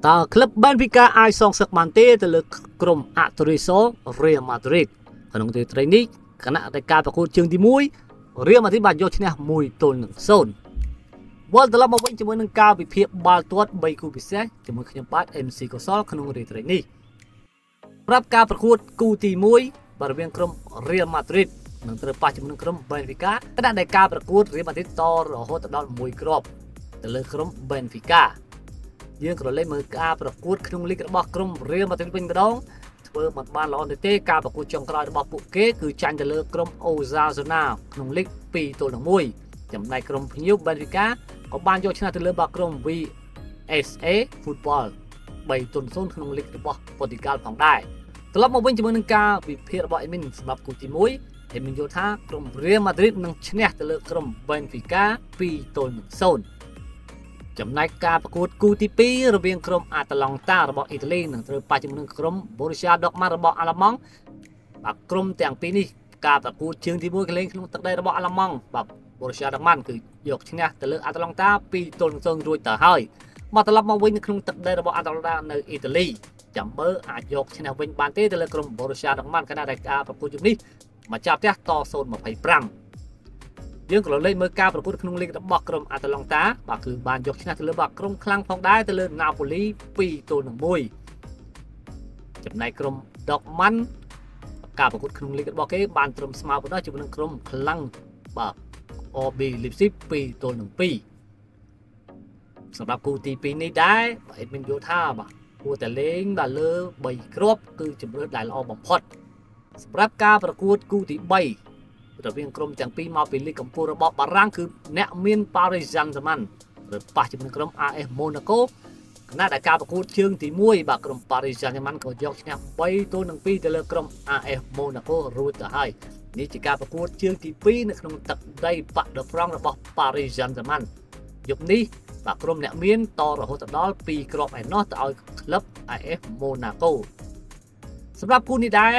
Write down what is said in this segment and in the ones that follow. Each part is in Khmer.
តើក្លឹប Benfica អាចសងសឹកបានទេទៅលើក្រុម Atletico Real Madrid ក្នុងទីត្រីនេះគណៈនៃការប្រកួតជើងទី1 Real Madrid បានយកឈ្នះ1-0 វិលត្រឡប់មកវិញជាមួយនឹងការវិភាគបាល់ទាត់3គូពិសេសជាមួយខ្ញុំបាទ MC កុសលក្នុងរាត្រីនេះប្រាប់ការប្រកួតគូទី1រវាងក្រុម Real Madrid នឹងត្រូវប៉ះជាមួយនឹងក្រុម Benfica គណៈនៃការប្រកួត Real Madrid តរហូតដល់1គ្រាប់ទៅលើក្រុម Benfica យើងក៏លេខមើលការប្រកួតក្នុងលីករបស់ក្រុម Real Madrid វិញម្ដងធ្វើមិនបានល្អទេការប្រកួតចុងក្រោយរបស់ពួកគេគឺចាញ់ទៅលើក្រុម Osasuna ក្នុងលីក2-1ចំណែកក្រុមភ្ញៀវ Benfica ក៏បានយកឈ្នះទៅលើក្រុម VSA Football 3-0ក្នុងលីករបស់ប៉ូទុយហ្គាល់ផងដែរត្រឡប់មកវិញជាមួយនឹងការវិភាគរបស់ Admin សម្រាប់គូទី1 Admin យល់ថាក្រុម Real Madrid នឹងឈ្នះទៅលើក្រុម Benfica 2-0ចំណែកការប្រកួតគូទី2រវាងក្រុម Atalanta របស់អ៊ីតាលីនឹងត្រូវប៉ះជាមួយនឹងក្រុម Borussia Dortmund របស់អាល្លឺម៉ង់ក្រុមទាំងពីរនេះការប្រកួតជើងទី1កលេងក្នុងទឹកដីរបស់អាល្លឺម៉ង់Borussia Dortmund គឺយកឈ្នះទៅលើ Atalanta 2-0 រួចទៅហើយមកត្រឡប់មកវិញនៅក្នុងទឹកដីរបស់ Atalanta នៅអ៊ីតាលីចាំមើលអាចយកឈ្នះវិញបានទេទៅលើក្រុម Borussia Dortmund ខណៈដែលការប្រកួតជុំនេះម្ចាស់ផ្ទះត0-25យើងក៏លេខមើលការប្រកួតក្នុងលីករបស់ក្រុម Atalanta គឺបានយកឈ្នះទៅលើក្រុមខ្លាំងផងដែរទៅលើ Napoli 2-1ចំណែកក្រុម Dortmund ការប្រកួតក្នុងលីករបស់គេបានត្រឹមស្មើប៉ុណ្ណោះជាមួយនឹងក្រុមខ្លាំងRB Leipzig 2-2សម្រាប់គូទី2នេះដែរAdmin យល់ថាគួរតែលេងលើ3គ្រាប់គឺជម្រើសដែលល្អបំផុតសម្រាប់ការប្រកួតគូទី3រវាងក្រុមទាំងពីរមកពីលីកកំពូលរបស់បារាំងគឺអ្នកមាន Paris Saint-Germain ឬប៉ះជាមួយនឹងក្រុម AS Monaco គណៈដែលការប្រកួតជើងទី1ក្រុម Paris Saint-Germain ក៏យកឈ្នះ3-2ទៅលើក្រុម AS Monaco រួចទៅហើយនេះជាការប្រកួតជើងទី2នៅក្នុងទឹកដីប៉ាដឺហ្វ្រង់របស់ Paris Saint-Germain យប់នេះក្រុមអ្នកមានតរហូតដល់2គ្រាប់ឯណោះទៅឲ្យក្លឹប AS Monaco សម្រាប់គូនេះដែរ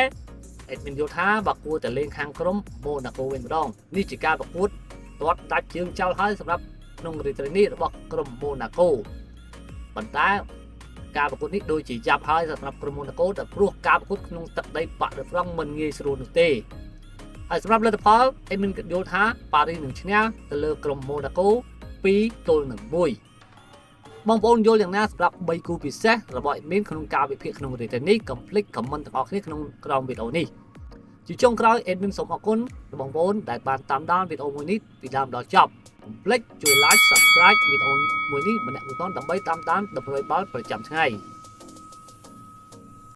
Admin យល់ថាគួរតែលេងខាងក្រុម Monaco វិញម្ដងនេះជាការប្រកួតទាត់ដាច់ជើងចោលហើយសម្រាប់ក្នុងរាត្រីនេះរបស់ក្រុម Monaco ប៉ុន្តែការប្រកួតនេះដូចជាចាប់ហើយសម្រាប់ក្រុម Monaco តែព្រោះការប្រកួតក្នុងទឹកដីប៉ាដឺហ្វ្រង់មិនងាយស្រួលនោះទេហើយសម្រាប់លទ្ធផល Admin យល់ថា Paris នឹងឈ្នះទៅលើក្រុម Monaco 2-1បងប្អូនយល់យ៉ាងណាសម្រាប់3គូពិសេសរបស់ Admin ក្នុងការវិភាគក្នុងរាត្រីនេះកុំភ្លេច comment ទាំងអស់គ្នាក្នុងក្រោមវីដេអូនេះជាចុងក្រោយ Admin សូមអរគុណដល់បងប្អូនដែលបានតាមដានវីដេអូមួយនេះពីដើមដល់ចប់កុំភ្លេចជួយ like Subscribe វីដេអូមួយនេះម្នាក់មួយតដើម្បីតាមដានដំណើរបាល់ប្រចាំថ្ងៃ